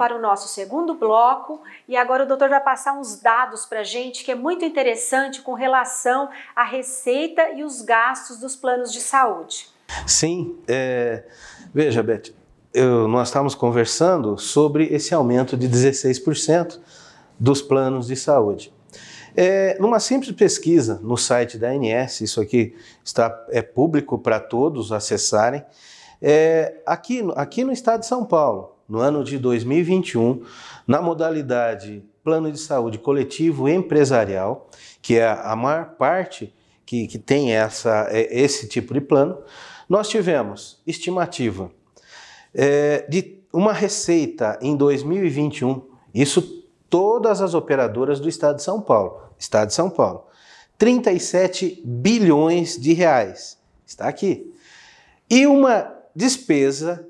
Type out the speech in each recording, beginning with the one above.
para o nosso segundo bloco e agora o doutor vai passar uns dados para a gente que é muito interessante com relação à receita e os gastos dos planos de saúde. Sim, veja, Beth, nós estávamos conversando sobre esse aumento de 16% dos planos de saúde. Numa simples pesquisa no site da ANS, isso aqui é público para todos acessarem, aqui no estado de São Paulo, no ano de 2021, na modalidade plano de saúde coletivo empresarial, que é a maior parte que tem esse tipo de plano, nós tivemos estimativa de uma receita em 2021, isso todas as operadoras do estado de São Paulo, 37 bilhões de reais, está aqui, e uma despesa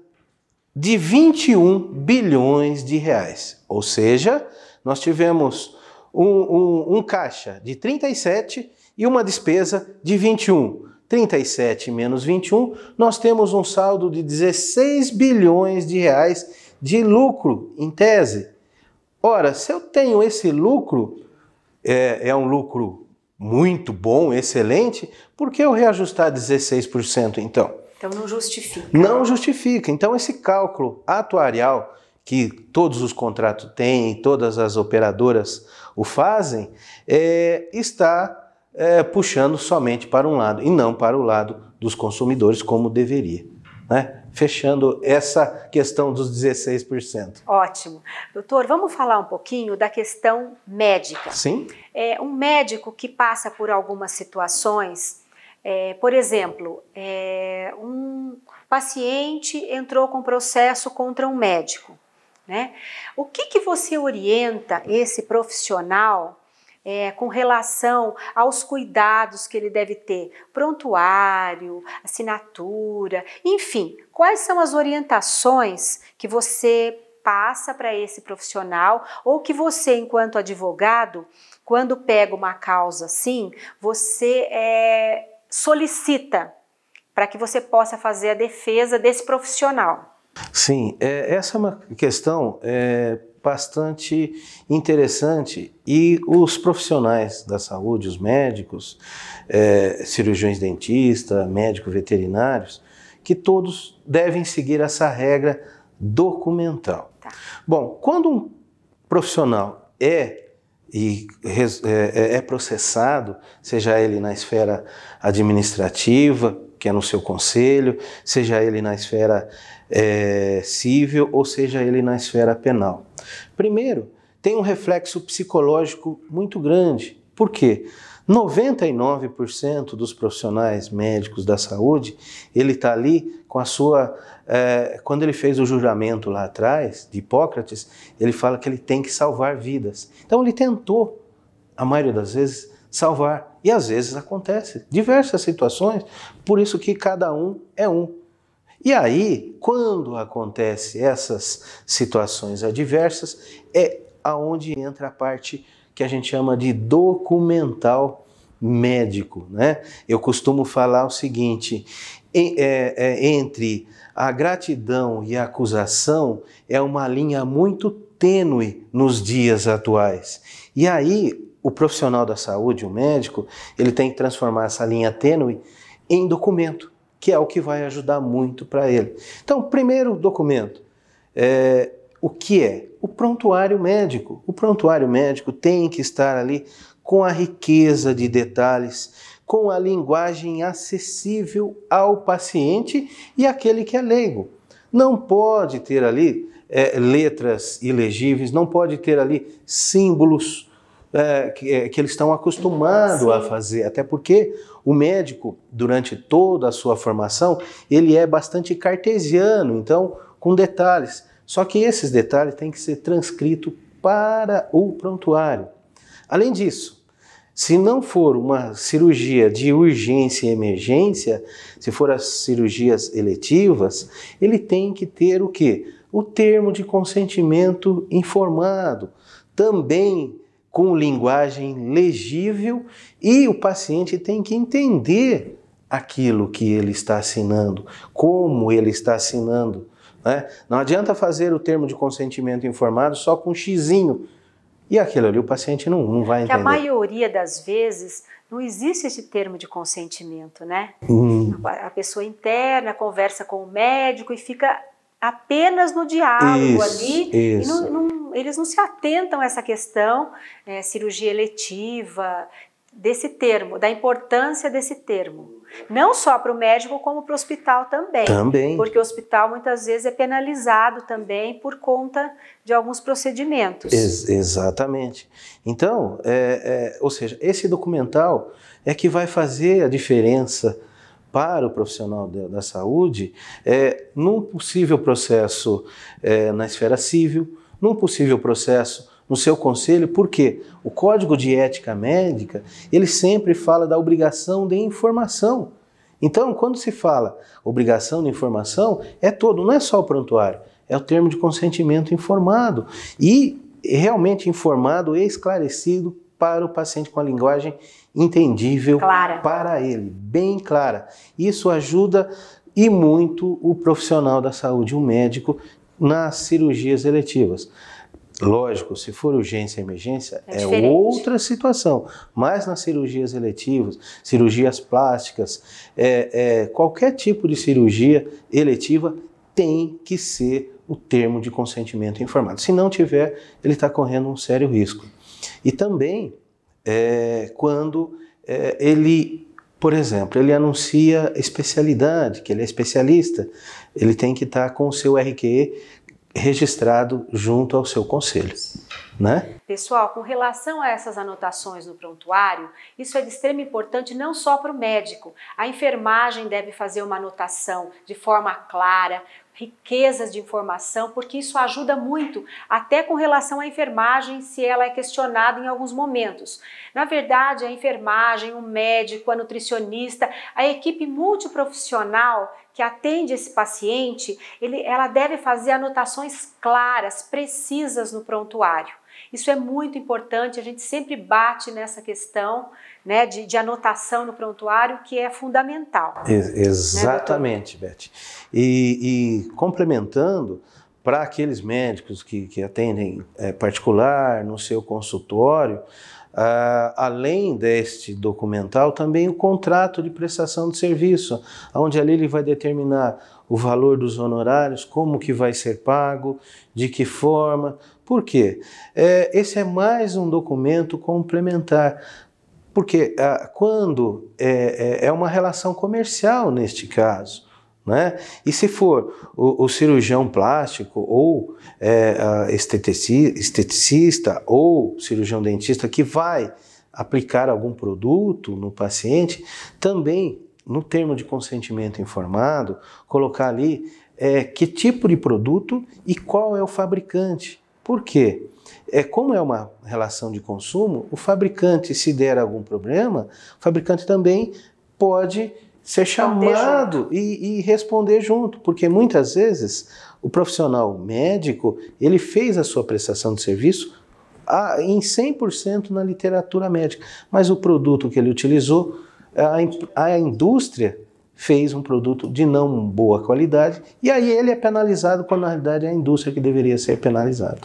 de 21 bilhões de reais, ou seja, nós tivemos um caixa de 37 e uma despesa de 21. 37 menos 21, nós temos um saldo de 16 bilhões de reais de lucro, em tese. Ora, se eu tenho esse lucro, é um lucro muito bom, excelente, por que eu reajustar 16% então? Então não justifica. Não justifica. Então esse cálculo atuarial que todos os contratos têm, todas as operadoras o fazem, está puxando somente para um lado e não para o lado dos consumidores como deveria, né? Fechando essa questão dos 16%. Ótimo. Doutor, vamos falar um pouquinho da questão médica. Sim. Um médico que passa por algumas situações, por exemplo, um paciente entrou com processo contra um médico, né? O que você orienta esse profissional com relação aos cuidados que ele deve ter? Prontuário, assinatura, enfim, quais são as orientações que você passa para esse profissional ou que você, enquanto advogado, quando pega uma causa assim, você solicita para que você possa fazer a defesa desse profissional? Sim, essa é uma questão bastante interessante e os profissionais da saúde, os médicos, cirurgiões dentistas, médicos veterinários, que todos devem seguir essa regra documental. Tá. Bom, quando um profissional é processado, seja ele na esfera administrativa, que é no seu conselho, seja ele na esfera civil ou seja ele na esfera penal. Primeiro, tem um reflexo psicológico muito grande. Por quê? 99% dos profissionais médicos da saúde, ele está ali com a sua... quando ele fez o juramento lá atrás, de Hipócrates, ele fala que ele tem que salvar vidas. Então ele tentou, a maioria das vezes, salvar. E às vezes acontece diversas situações, por isso que cada um é um. E aí, quando acontece essas situações adversas, é aonde entra a parte que a gente chama de documental médico, né? Eu costumo falar o seguinte, entre a gratidão e a acusação é uma linha muito tênue nos dias atuais. E aí, o profissional da saúde, o médico, ele tem que transformar essa linha tênue em documento, que é o que vai ajudar muito para ele. Então, primeiro documento, o que é? O prontuário médico. O prontuário médico tem que estar ali com a riqueza de detalhes, com a linguagem acessível ao paciente e àquele que é leigo. Não pode ter ali letras ilegíveis, não pode ter ali símbolos que eles estão acostumados a fazer, até porque o médico, durante toda a sua formação, ele é bastante cartesiano, então com detalhes. Só que esses detalhes têm que ser transcritos para o prontuário. Além disso, se não for uma cirurgia de urgência e emergência, se for as cirurgias eletivas, ele tem que ter o quê? O termo de consentimento informado, também com linguagem legível, e o paciente tem que entender aquilo que ele está assinando, como ele está assinando, né? Não adianta fazer o termo de consentimento informado só com um xizinho. E aquilo ali o paciente não vai entender. Que a maioria das vezes não existe esse termo de consentimento, né? A pessoa interna conversa com o médico e fica apenas no diálogo ali. E eles não se atentam a essa questão, cirurgia eletiva, desse termo, da importância desse termo. Não só para o médico, como para o hospital também. Também. Porque o hospital muitas vezes é penalizado também por conta de alguns procedimentos. Exatamente. Então, ou seja, esse documental é que vai fazer a diferença para o profissional da saúde num possível processo na esfera civil, num possível processo no seu conselho, porque o Código de Ética Médica, ele sempre fala da obrigação de informação. Então, quando se fala obrigação de informação, não é só o prontuário, é o termo de consentimento informado e realmente informado e esclarecido para o paciente com a linguagem entendível para ele, bem clara. Isso ajuda e muito o profissional da saúde, o médico, nas cirurgias eletivas. Lógico, se for urgência e emergência, é outra situação. Mas nas cirurgias eletivas, cirurgias plásticas, qualquer tipo de cirurgia eletiva tem que ser o termo de consentimento informado. Se não tiver, ele está correndo um sério risco. E também, quando ele, por exemplo, ele anuncia especialidade, que ele é especialista, ele tem que estar com o seu RQE registrado junto ao seu conselho, né? Pessoal, com relação a essas anotações no prontuário, isso é de extrema importância não só para o médico. A enfermagem deve fazer uma anotação de forma clara, riquezas de informação, porque isso ajuda muito, até com relação à enfermagem, se ela é questionada em alguns momentos. Na verdade, a enfermagem, o médico, a nutricionista, a equipe multiprofissional que atende esse paciente, ela deve fazer anotações claras, precisas no prontuário. Isso é muito importante, a gente sempre bate nessa questão, né, de anotação no prontuário, que é fundamental. Exatamente, né, Beth. E complementando, para aqueles médicos que atendem particular, no seu consultório, além deste documental, também o contrato de prestação de serviço, onde ali ele vai determinar o valor dos honorários, como que vai ser pago, de que forma. Por quê? Esse é mais um documento complementar, porque quando é uma relação comercial neste caso, né? E se for o cirurgião plástico ou esteticista ou cirurgião dentista que vai aplicar algum produto no paciente, também no termo de consentimento informado, colocar ali que tipo de produto e qual é o fabricante. Por quê? Como é uma relação de consumo, o fabricante, se der algum problema, o fabricante também pode ser chamado e responder junto, porque muitas vezes o profissional médico, ele fez a sua prestação de serviço em 100% na literatura médica, mas o produto que ele utilizou, a indústria fez um produto de não boa qualidade e aí ele é penalizado quando na realidade é a indústria que deveria ser penalizada.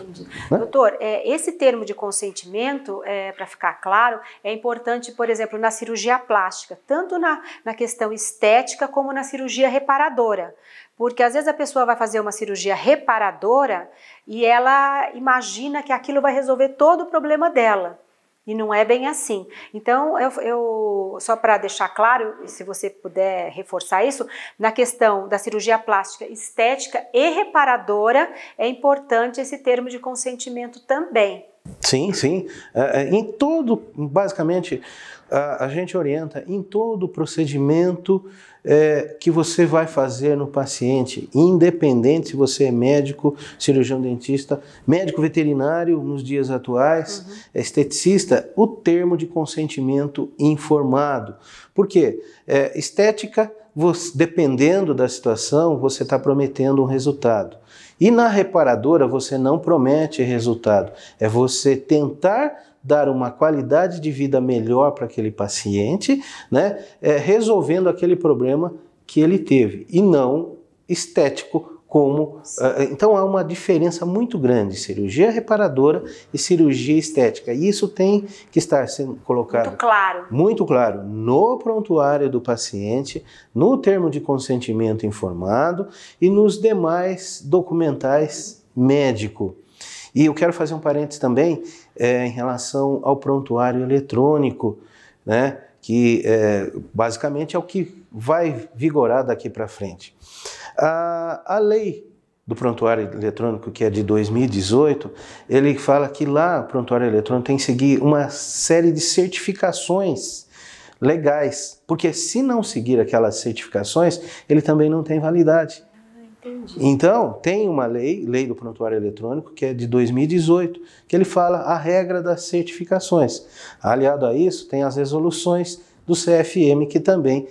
Né? Doutor, esse termo de consentimento, para ficar claro, é importante, por exemplo, na cirurgia plástica, tanto na questão estética como na cirurgia reparadora. Porque às vezes a pessoa vai fazer uma cirurgia reparadora e ela imagina que aquilo vai resolver todo o problema dela. E não é bem assim. Então, só para deixar claro, se você puder reforçar isso, na questão da cirurgia plástica estética e reparadora, é importante esse termo de consentimento também. Sim, sim. Basicamente, a gente orienta em todo o procedimento que você vai fazer no paciente, independente se você é médico, cirurgião dentista, médico veterinário nos dias atuais, esteticista, o termo de consentimento informado. Por quê? Estética, dependendo da situação, você está prometendo um resultado. E na reparadora você não promete resultado, é você tentar dar uma qualidade de vida melhor para aquele paciente, né, resolvendo aquele problema que ele teve, e não estético, como... Então há uma diferença muito grande, cirurgia reparadora e cirurgia estética. E isso tem que estar sendo colocado muito claro no prontuário do paciente, no termo de consentimento informado e nos demais documentais médicos. E eu quero fazer um parênteses também em relação ao prontuário eletrônico, né, que basicamente é o que vai vigorar daqui para frente. A lei do prontuário eletrônico, que é de 2018, ele fala que lá o prontuário eletrônico tem que seguir uma série de certificações legais, porque se não seguir aquelas certificações, ele também não tem validade. Entendi. Então, tem uma lei do prontuário eletrônico, que é de 2018, que ele fala a regra das certificações. Aliado a isso, tem as resoluções do CFM, que também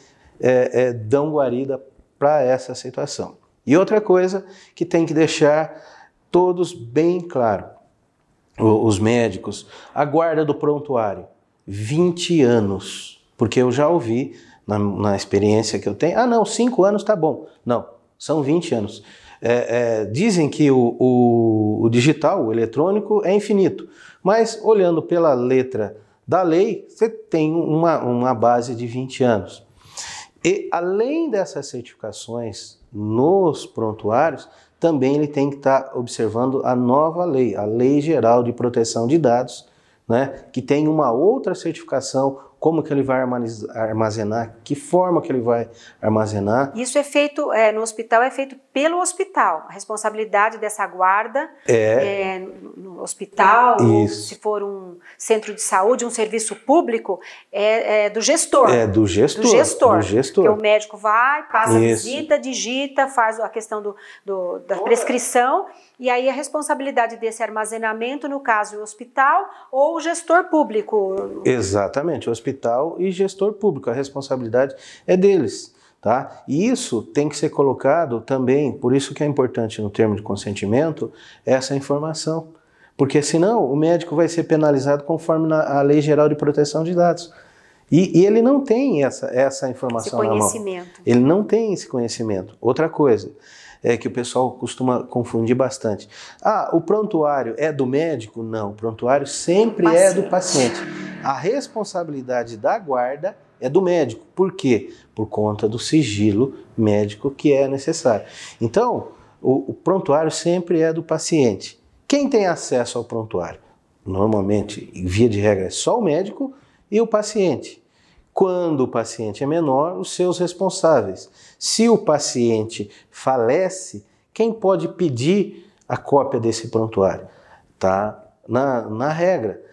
dão guarida para essa situação. E outra coisa que tem que deixar todos bem claro, os médicos, a guarda do prontuário, 20 anos, porque eu já ouvi na experiência que eu tenho, ah não, 5 anos tá bom. Não, são 20 anos. Dizem que o digital, o eletrônico, é infinito, mas olhando pela letra da lei, você tem uma base de 20 anos. E além dessas certificações nos prontuários, também ele tem que estar observando a nova lei, a Lei Geral de Proteção de Dados, né, que tem uma outra certificação, como que ele vai armazenar, que forma que ele vai armazenar. Isso é feito, no hospital é feito pelo hospital, a responsabilidade dessa guarda no hospital, ou se for um centro de saúde, um serviço público, é do gestor. É do gestor. Do gestor. Do gestor. Porque o médico vai, passa a visita, digita, faz a questão da prescrição, e aí a responsabilidade desse armazenamento, no caso o hospital ou o gestor público. Exatamente, o hospital e gestor público, a responsabilidade é deles. Tá? E isso tem que ser colocado também, por isso que é importante no termo de consentimento, essa informação. Porque senão o médico vai ser penalizado conforme a Lei Geral de Proteção de Dados. E ele não tem essa informação na mão. Ele não tem esse conhecimento. Outra coisa que o pessoal costuma confundir bastante. Ah, o prontuário é do médico? Não, o prontuário sempre é do paciente. A responsabilidade da guarda é do médico. Por quê? Por conta do sigilo médico que é necessário. Então, o prontuário sempre é do paciente. Quem tem acesso ao prontuário? Normalmente, via de regra, é só o médico e o paciente. Quando o paciente é menor, os seus responsáveis. Se o paciente falece, quem pode pedir a cópia desse prontuário? Está na regra,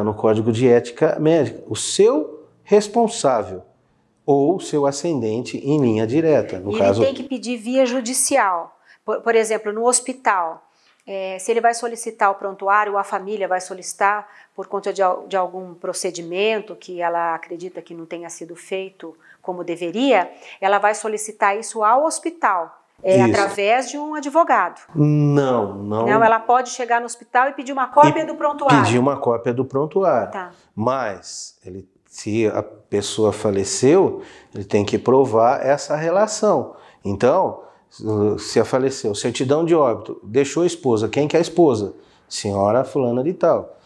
no Código de Ética Médica. O seu responsável ou seu ascendente em linha direta. No caso, ele tem que pedir via judicial. Por exemplo, no hospital, se ele vai solicitar o prontuário, ou a família vai solicitar por conta de algum procedimento que ela acredita que não tenha sido feito como deveria, ela vai solicitar isso ao hospital. Através de um advogado. Não, ela pode chegar no hospital e pedir uma cópia do prontuário. Pedir uma cópia do prontuário. Tá. Mas, se a pessoa faleceu, ele tem que provar essa relação. Então, se ela faleceu, certidão de óbito, deixou a esposa. Quem que é a esposa? Senhora fulana de tal.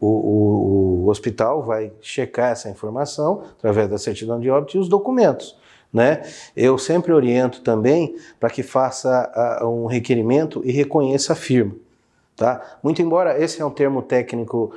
O hospital vai checar essa informação através da certidão de óbito e os documentos. Né? Eu sempre oriento também para que faça um requerimento e reconheça a firma. Tá? Muito embora esse é um termo técnico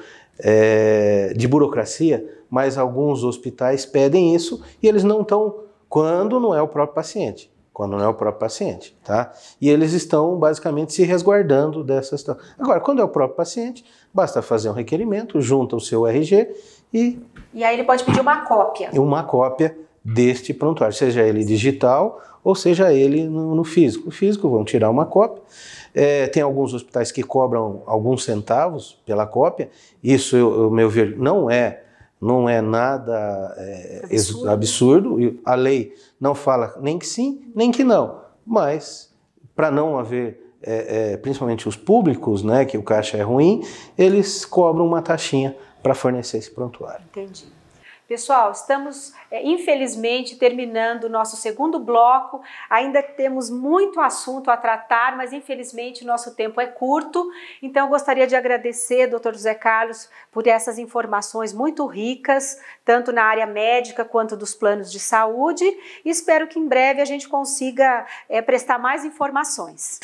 de burocracia, mas alguns hospitais pedem isso e eles não estão quando não é o próprio paciente. Quando não é o próprio paciente. Tá? E eles estão basicamente se resguardando dessa situação. Agora, quando é o próprio paciente, basta fazer um requerimento, junta o seu RG e aí ele pode pedir uma cópia. Uma cópia deste prontuário, seja ele digital ou seja ele no físico. O físico vão tirar uma cópia. Tem alguns hospitais que cobram alguns centavos pela cópia. Isso, ao meu ver, não é nada absurdo. A lei não fala nem que sim, nem que não. Mas, para não haver, principalmente os públicos, né, que o caixa é ruim, eles cobram uma taxinha para fornecer esse prontuário. Entendi. Pessoal, estamos infelizmente terminando o nosso segundo bloco, ainda temos muito assunto a tratar, mas infelizmente o nosso tempo é curto, então eu gostaria de agradecer, Dr. José Carlos, por essas informações muito ricas, tanto na área médica quanto dos planos de saúde, e espero que em breve a gente consiga prestar mais informações.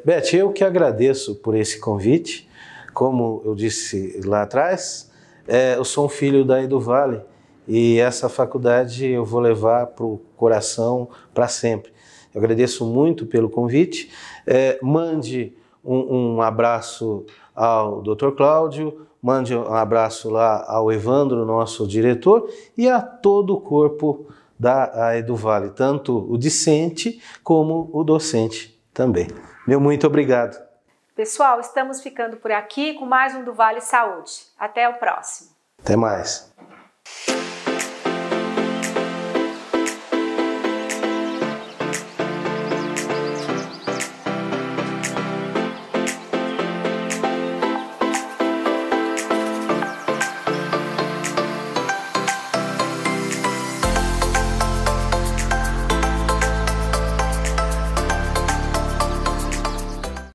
Beth, eu que agradeço por esse convite, como eu disse lá atrás, eu sou um filho da EduVale e essa faculdade eu vou levar para o coração para sempre. Eu agradeço muito pelo convite. Mande um abraço ao Dr. Cláudio, mande um abraço lá ao Evandro, nosso diretor, e a todo o corpo da EduVale, tanto o discente como o docente também. Meu muito obrigado. Pessoal, estamos ficando por aqui com mais um do Vale Saúde. Até o próximo. Até mais.